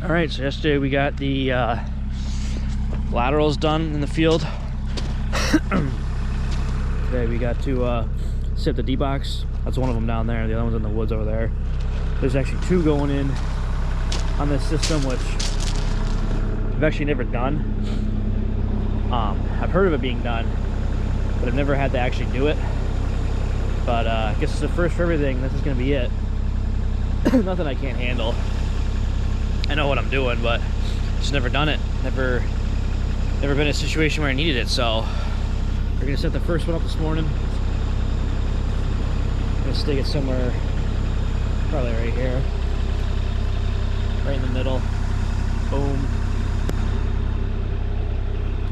All right, so yesterday we got the laterals done in the field. Today we got to set the D-box. That's one of them down there. The other one's in the woods over there. There's actually two going in on this system, which I've actually never done. I've heard of it being done, but I've never had to actually do it. But I guess it's the first for everything. This is going to be it. Nothing I can't handle. I know what I'm doing, but just never done it. Never been in a situation where I needed it. So we're gonna set the first one up this morning. I'm gonna stick it somewhere, probably right here, right in the middle. Boom.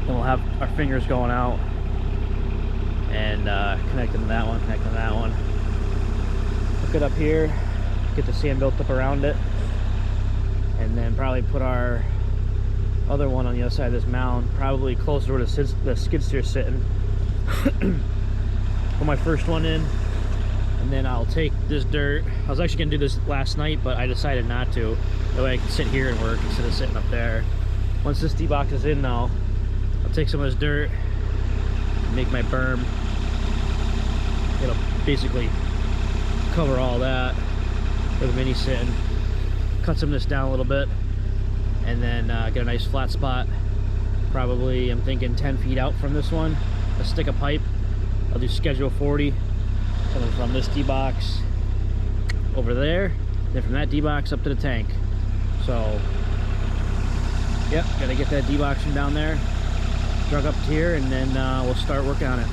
Then we'll have our fingers going out and connecting to that one, connecting to that one. Hook it up here, get the sand built up around it. And then probably put our other one on the other side of this mound, probably closer to where the skid steer's sitting. Put my first one in, and then I'll take this dirt. I was actually gonna do this last night, but I decided not to. That way I can sit here and work instead of sitting up there. Once this D-box is in now, I'll take some of this dirt, make my berm. It'll basically cover all that where the mini's sitting. Cut some of this down a little bit, and then get a nice flat spot. Probably, I'm thinking 10 feet out from this one. I'll stick a pipe. I'll do schedule 40, coming from this D-box over there, then from that D-box up to the tank. So, yep, gotta get that D-box from down there, drug up to here, and then we'll start working on it.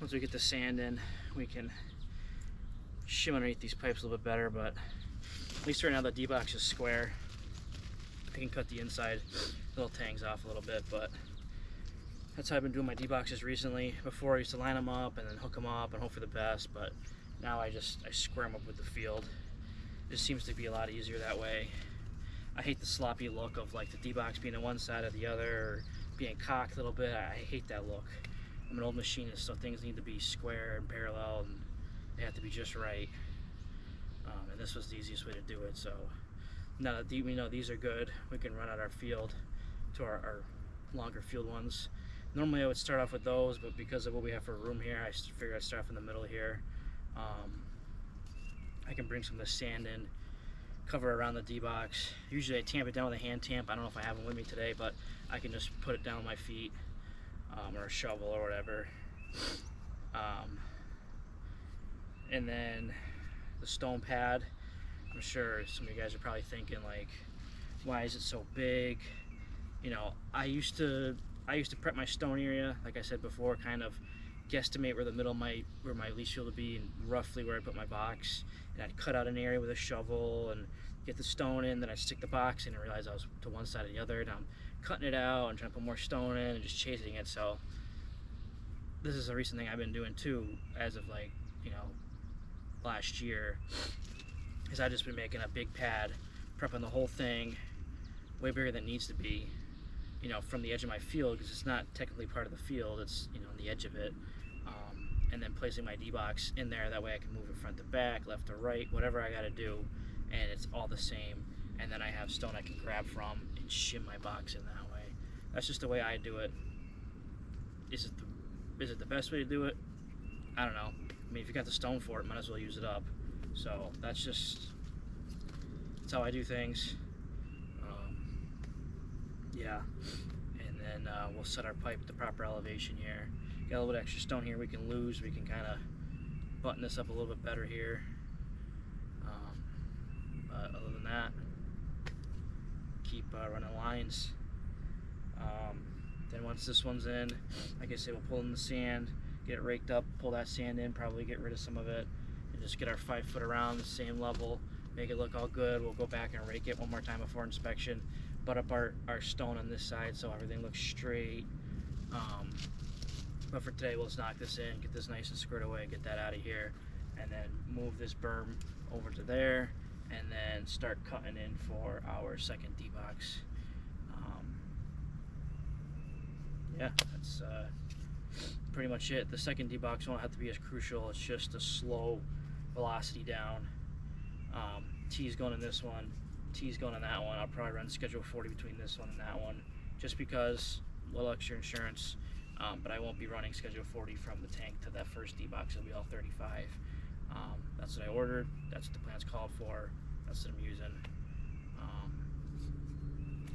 once we get the sand in, we can shim underneath these pipes a little bit better, but at least right now the D-box is square. I can cut the inside little tangs off a little bit, but that's how I've been doing my D-boxes recently. Before I used to line them up and then hook them up and hope for the best, but now I square them up with the field. It just seems to be a lot easier that way. I hate the sloppy look of like the D-box being on one side or the other, or being cocked a little bit. I hate that look. I'm an old machinist, so things need to be square and parallel, and they have to be just right. And this was the easiest way to do it. So now that we know these are good, we can run out our field to our longer field ones. Normally I would start off with those, but because of what we have for room here, I figured I'd start off in the middle here. I can bring some of the sand in, cover around the D-box. Usually I tamp it down with a hand tamp. I don't know if I have one with me today, but I can just put it down with my feet, or a shovel or whatever. And then the stone pad, I'm sure some of you guys are probably thinking like, why is it so big? You know, I used to prep my stone area, like I said before, kind of guesstimate where the middle where my leach field would be, and roughly where I put my box. And I'd cut out an area with a shovel and get the stone in, then I'd stick the box in and realize I was to one side or the other. Now I'm cutting it out and trying to put more stone in and just chasing it. So this is a recent thing I've been doing too, as of like, you know, last year, is I've just been making a big pad, prepping the whole thing way bigger than it needs to be, you know, from the edge of my field, because it's not technically part of the field, it's, you know, on the edge of it. And then placing my D-box in there, that way I can move it front to back, left to right, whatever I gotta do, and it's all the same. And then I have stone I can grab from and shim my box in that way. That's just the way I do it. Is it the best way to do it? I don't know. I mean, if you got the stone for it, might as well use it up. So that's how I do things. Yeah, and then we'll set our pipe at the proper elevation here. Got a little bit extra stone here we can lose. We can kind of button this up a little bit better here. But other than that, keep running lines. Then once this one's in, like I said, we'll pull in the sand, get it raked up, pull that sand in, probably get rid of some of it, and just get our 5 foot around the same level, make it look all good. We'll go back and rake it one more time before inspection, butt up our stone on this side so everything looks straight. But for today, we'll just knock this in, get this nice and squared away, get that out of here, and then move this berm over to there, and then start cutting in for our second D-box. Yeah, that's pretty much it. The second D-box won't have to be as crucial. It's just a slow velocity down. T's going in this one, T's going in that one. I'll probably run schedule 40 between this one and that one, just because a little extra insurance. But I won't be running schedule 40 from the tank to that first D-box. It'll be all 35. That's what I ordered. That's what the plan's called for. That's what I'm using.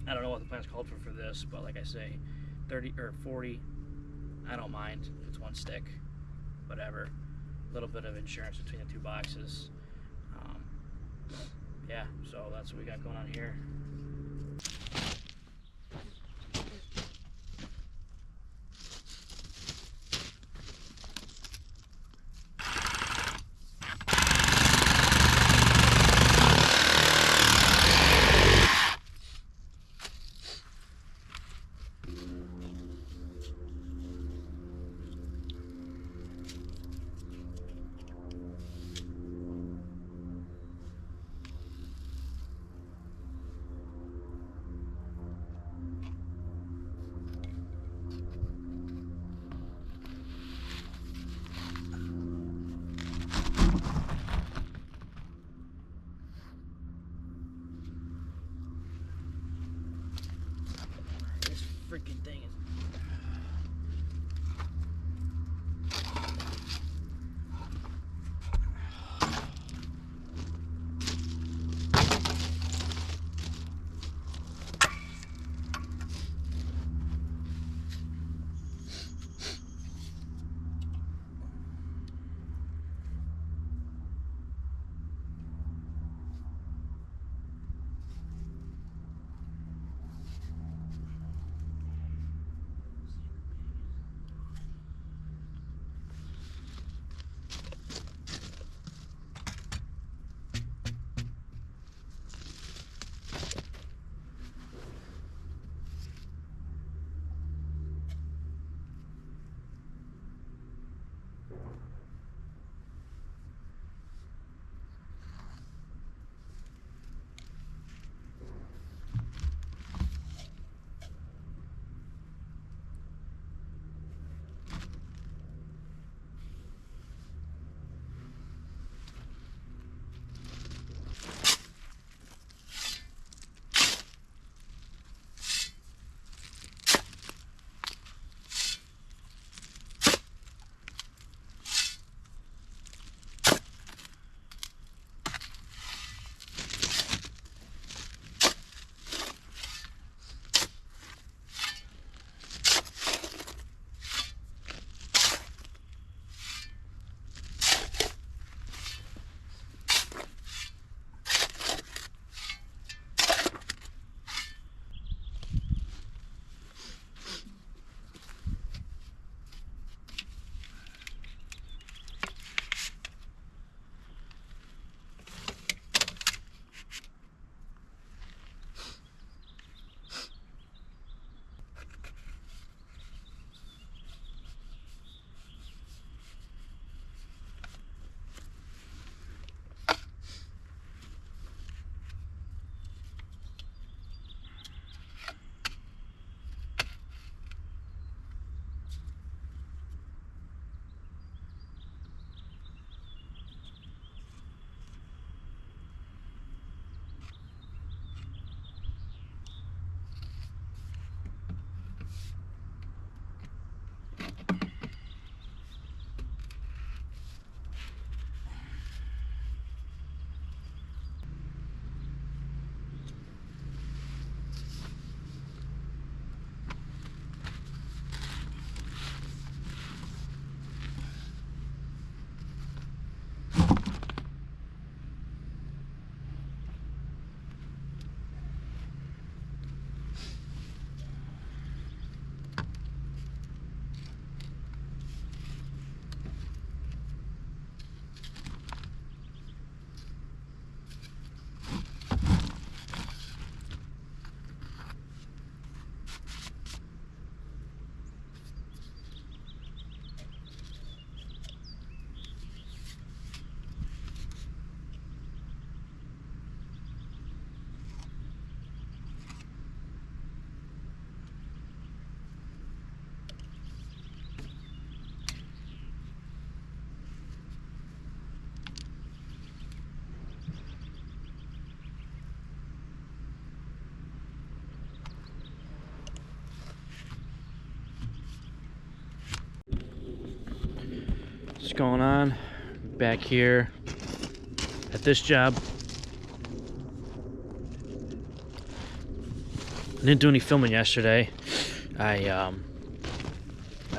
I don't know what the plan's called for this, but like I say, 30 or 40, I don't mind. If it's one stick, whatever. A little bit of insurance between the two boxes. Yeah, so that's what we got going on here. Freaking thing is what's going on back here at this job. I didn't do any filming yesterday. I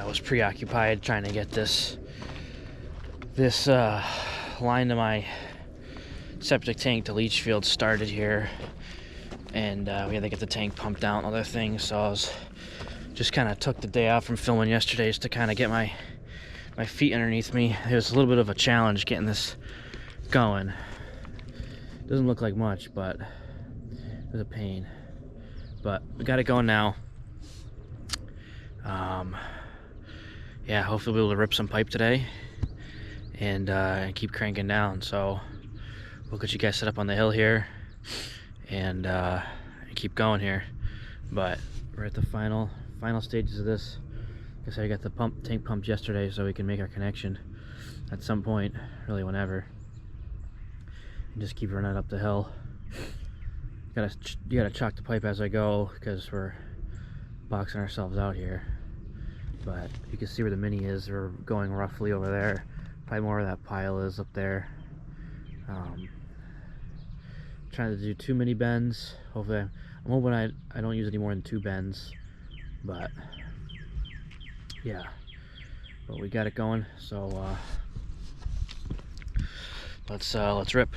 was preoccupied trying to get this line to my septic tank to leach field started here, and we had to get the tank pumped out and other things, so I was just kind of took the day off from filming yesterday just to kind of get my feet underneath me. It was a little bit of a challenge getting this going. Doesn't look like much, but it was a pain. But we got it going now. Yeah, hopefully we'll be able to rip some pipe today and keep cranking down. So we'll get you guys set up on the hill here and keep going here. But we're at the final stages of this. Like I said, I got the tank pumped yesterday so we can make our connection at some point, really whenever, and just keep running up the hill. You gotta chalk the pipe as I go because we're boxing ourselves out here. But you can see where the mini is. We're going roughly over there. Probably more where that pile is up there. Trying to do too many bends. Hopefully, I'm hoping I don't use any more than 2 bends. But yeah, but we got it going. So let's rip.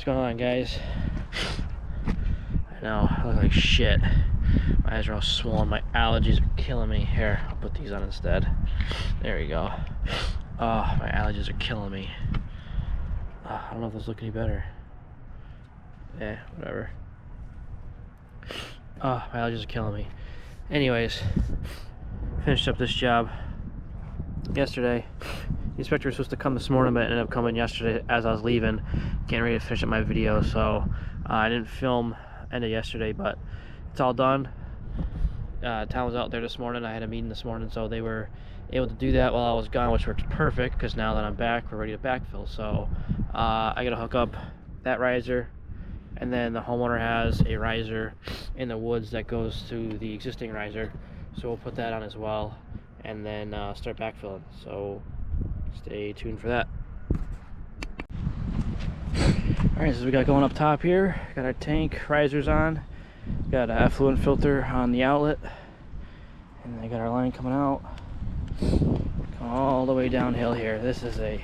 going on, guys? I know, I look like shit. My eyes are all swollen. My allergies are killing me. Here, I'll put these on instead. There we go. Oh, my allergies are killing me. I don't know if those look any better. Eh, whatever. Oh, my allergies are killing me. Anyways, finished up this job yesterday. The inspector was supposed to come this morning, but ended up coming yesterday as I was leaving. Getting ready to finish up my video, so I didn't film end of yesterday, but it's all done. Town was out there this morning. I had a meeting this morning, so they were able to do that while I was gone, which works perfect because now that I'm back, we're ready to backfill. So I gotta hook up that riser, and then the homeowner has a riser in the woods that goes to the existing riser, so we'll put that on as well, and then start backfilling. So stay tuned for that. Alright, so we got going up top here. Got our tank risers on. Got an effluent filter on the outlet. And then got our line coming out. Going all the way downhill here. This is a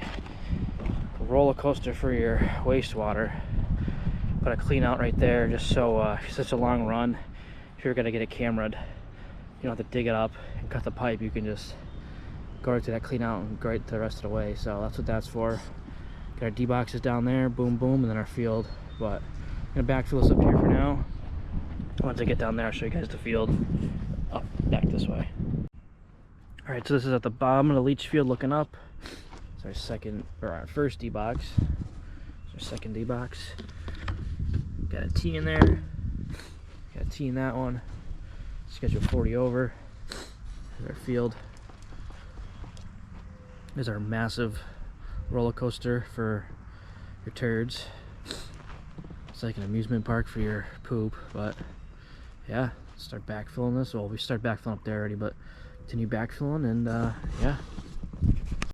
roller coaster for your wastewater. Put a clean out right there just so it's such a long run. If you're gonna get it cameraed, you don't have to dig it up and cut the pipe. You can just go right to that clean out and go right the rest of the way. So that's what that's for. Got our D-boxes down there, boom, boom, and then our field. But I'm gonna backfill this up here for now. Once I get down there, I'll show you guys the field up back this way. All right, so this is at the bottom of the leach field looking up. It's our second, or our first D-box. It's our second D-box. Got a T in there. Got a T in that one. Schedule 40 over. There's our field. There's our massive roller coaster for your turds. It's like an amusement park for your poop, but yeah, start backfilling this. Well, we start backfilling up there already, but continue backfilling, and yeah.